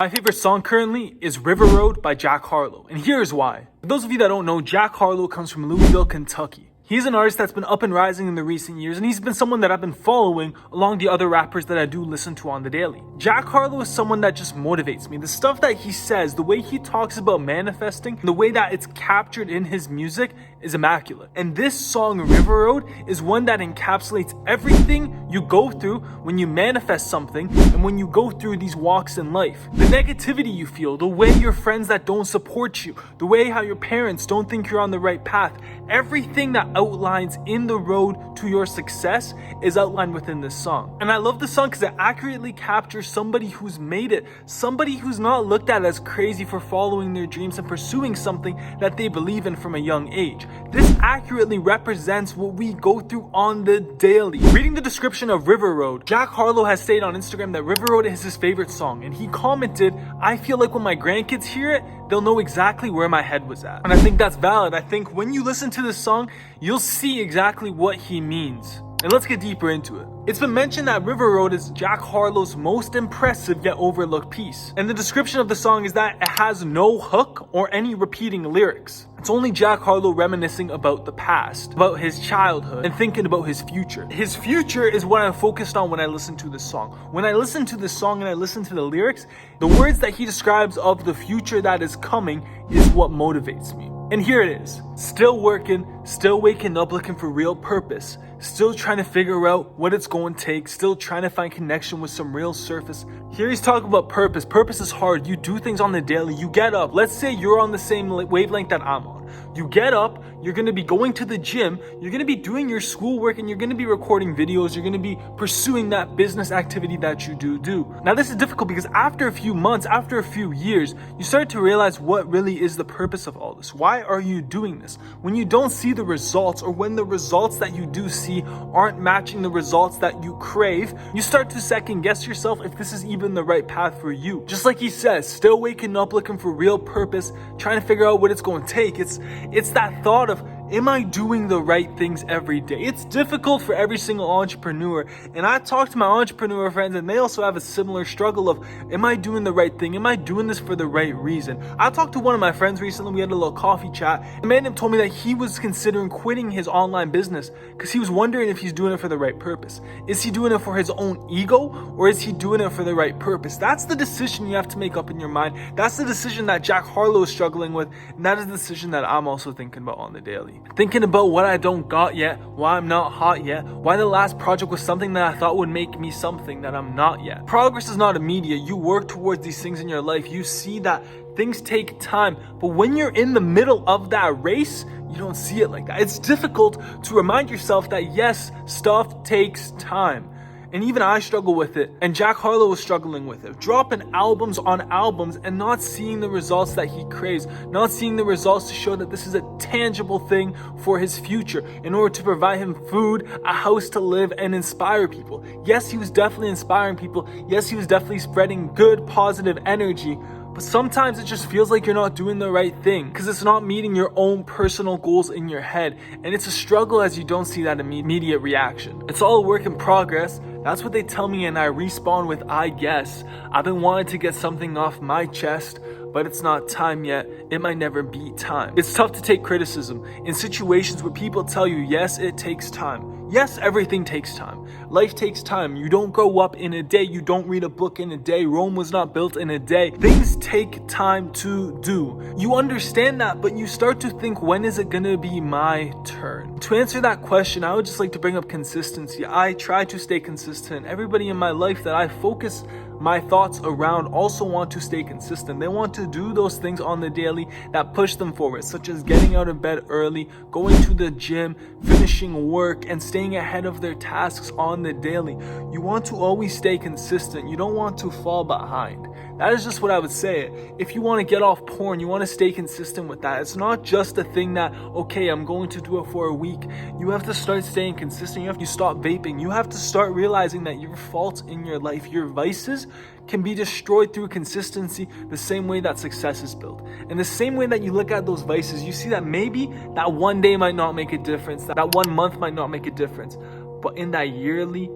My favorite song currently is River Road by Jack Harlow, and here's why. For those of you that don't know, Jack Harlow comes from Louisville, Kentucky. He's an artist that's been up and rising in the recent years, and he's been someone that I've been following along the other rappers that I do listen to on the daily. Jack Harlow is someone that just motivates me. The stuff that he says, the way he talks about manifesting, the way that it's captured in his music is immaculate. And this song, River Road, is one that encapsulates everything you go through when you manifest something and when you go through these walks in life. The negativity you feel, the way your friends that don't support you, the way how your parents don't think you're on the right path, everything that outlines in the road to your success is outlined within this song. And I love the song because it accurately captures somebody who's made it, somebody who's not looked at as crazy for following their dreams and pursuing something that they believe in from a young age. This accurately represents what we go through on the daily. Reading the description of River Road, Jack Harlow has stated on Instagram that River Road is his favorite song, and he commented, "I feel like when my grandkids hear it, they'll know exactly where my head was at." And I think that's valid. I think when you listen to this song, you'll see exactly what he means. And let's get deeper into it. It's been mentioned that River Road is Jack Harlow's most impressive yet overlooked piece. And the description of the song is that it has no hook or any repeating lyrics. It's only Jack Harlow reminiscing about the past, about his childhood, and thinking about his future. His future is what I'm focused on when I listen to this song. When I listen to this song and I listen to the lyrics, the words that he describes of the future that is coming is what motivates me. And here it is. Still working, still waking up looking for real purpose, still trying to figure out what it's going to take, still trying to find connection with some real surface. Here he's talking about purpose. Purpose is hard. You do things on the daily. You get up. Let's say you're on the same wavelength that I'm on. You get up, you're going to be going to the gym, you're going to be doing your schoolwork, and you're going to be recording videos, you're going to be pursuing that business activity that you do. Now this is difficult because after a few months, after a few years, you start to realize what really is the purpose of all this. Why are you doing this? When you don't see the results, or when the results that you do see aren't matching the results that you crave, you start to second guess yourself if this is even the right path for you. Just like he says, still waking up looking for real purpose, trying to figure out what it's going to take. It's that thought of, am I doing the right things every day? It's difficult for every single entrepreneur. And I talk to my entrepreneur friends and they also have a similar struggle of, am I doing the right thing? Am I doing this for the right reason? I talked to one of my friends recently. We had a little coffee chat. The man told me that he was considering quitting his online business because he was wondering if he's doing it for the right purpose. Is he doing it for his own ego, or is he doing it for the right purpose? That's the decision you have to make up in your mind. That's the decision that Jack Harlow is struggling with. And that is the decision that I'm also thinking about on the daily. Thinking about what I don't got yet, why I'm not hot yet, why the last project was something that I thought would make me something that I'm not yet. Progress is not immediate. You work towards these things in your life. You see that things take time. But when you're in the middle of that race, you don't see it like that. It's difficult to remind yourself that yes, stuff takes time. And even I struggle with it, and Jack Harlow was struggling with it. Dropping albums on albums and not seeing the results that he craves, not seeing the results to show that this is a tangible thing for his future in order to provide him food, a house to live, and inspire people. Yes, he was definitely inspiring people. Yes, he was definitely spreading good, positive energy. But sometimes it just feels like you're not doing the right thing because it's not meeting your own personal goals in your head. And it's a struggle as you don't see that immediate reaction. It's all a work in progress. That's what they tell me, and I respawn with, I guess. I've been wanting to get something off my chest, but it's not time yet. It might never be time. It's tough to take criticism in situations where people tell you, yes, it takes time. Yes, everything takes time. Life takes time. You don't grow up in a day. You don't read a book in a day. Rome was not built in a day. Things take time to do. You understand that, but you start to think, when is it gonna be my turn? To answer that question, I would just like to bring up consistency. I try to stay consistent. Everybody in my life that I focus my thoughts around also want to stay consistent. They want to do those things on the daily that push them forward, such as getting out of bed early, going to the gym, finishing work, and staying ahead of their tasks on the daily. You want to always stay consistent. You don't want to fall behind. That is just what I would say. If you want to get off porn, you want to stay consistent with that. It's not just a thing that, okay, I'm going to do it for a week. You have to start staying consistent. You have to stop vaping. You have to start realizing that your faults in your life, your vices, can be destroyed through consistency the same way that success is built. And the same way that you look at those vices, you see that maybe that one day might not make a difference, that 1 month might not make a difference, but in that yearly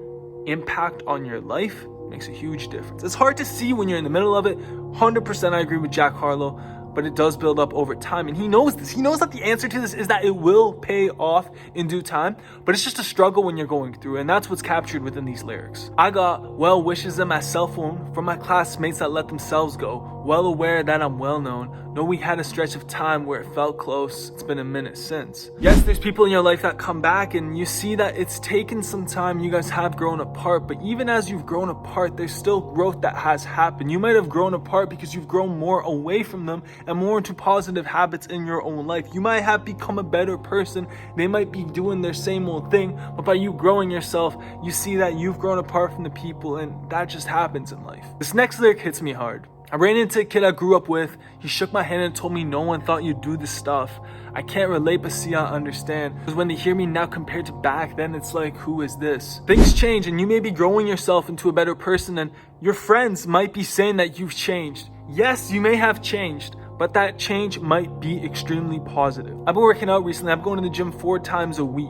impact on your life makes a huge difference. It's hard to see when you're in the middle of it, 100% I agree with Jack Harlow, but it does build up over time. And he knows this. He knows that the answer to this is that it will pay off in due time, but it's just a struggle when you're going through, and that's what's captured within these lyrics. I got well wishes in my cell phone from my classmates that let themselves go, well aware that I'm well known. Know we had a stretch of time where it felt close. It's been a minute since. Yes, there's people in your life that come back and you see that it's taken some time. You guys have grown apart, but even as you've grown apart, there's still growth that has happened. You might have grown apart because you've grown more away from them and more into positive habits in your own life. You might have become a better person. They might be doing their same old thing, but by you growing yourself, you see that you've grown apart from the people, and that just happens in life. This next lyric hits me hard. I ran into a kid I grew up with. He shook my hand and told me no one thought you'd do this stuff. I can't relate, but see, I understand. Because when they hear me now compared to back then, it's like, who is this? Things change, and you may be growing yourself into a better person, and your friends might be saying that you've changed. Yes, you may have changed, but that change might be extremely positive. I've been working out recently. I'm going to the gym 4 times a week.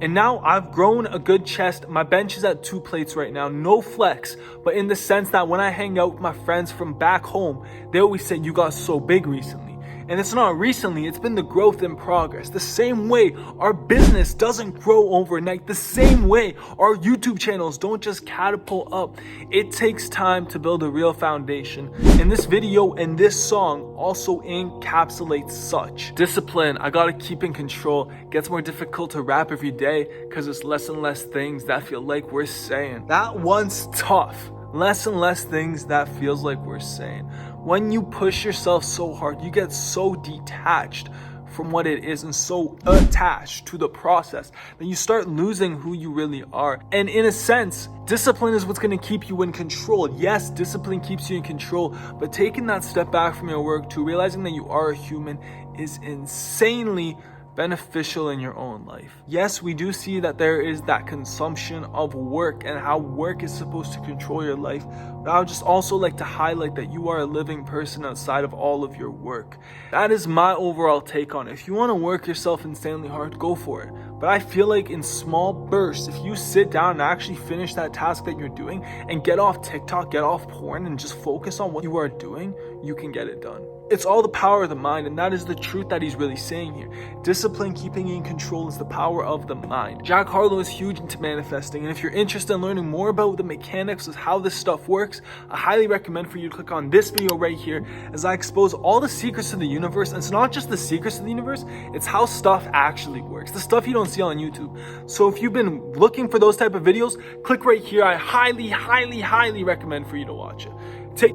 And now I've grown a good chest. My bench is at 2 plates right now. No flex, but in the sense that when I hang out with my friends from back home, they always say, you got so big recently. And it's not recently, it's been the growth in progress. The same way our business doesn't grow overnight. The same way our YouTube channels don't just catapult up. It takes time to build a real foundation. And this video and this song also encapsulates such. Discipline, I gotta keep in control. Gets more difficult to rap every day because it's less and less things that feel like we're saying. That one's tough. Less and less things that feels like we're saying. When you push yourself so hard, you get so detached from what it is and so attached to the process that you start losing who you really are. And in a sense, discipline is what's going to keep you in control. Yes, discipline keeps you in control, but taking that step back from your work to realizing that you are a human is insanely beneficial in your own life. Yes, we do see that there is that consumption of work and how work is supposed to control your life, but I would just also like to highlight that you are a living person outside of all of your work. That is my overall take on it. If you want to work yourself insanely hard, go for it. But I feel like in small bursts, if you sit down and actually finish that task that you're doing and get off TikTok, get off porn, and just focus on what you are doing, you can get it done. It's all the power of the mind, and that is the truth that he's really saying here. Discipline, keeping you in control, is the power of the mind. Jack Harlow is huge into manifesting, and if you're interested in learning more about the mechanics of how this stuff works, I highly recommend for you to click on this video right here as I expose all the secrets of the universe. And it's not just the secrets of the universe, it's how stuff actually works, the stuff you don't see on YouTube. So if you've been looking for those type of videos, click right here. I highly recommend for you to watch it.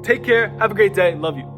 Take care, have a great day, love you.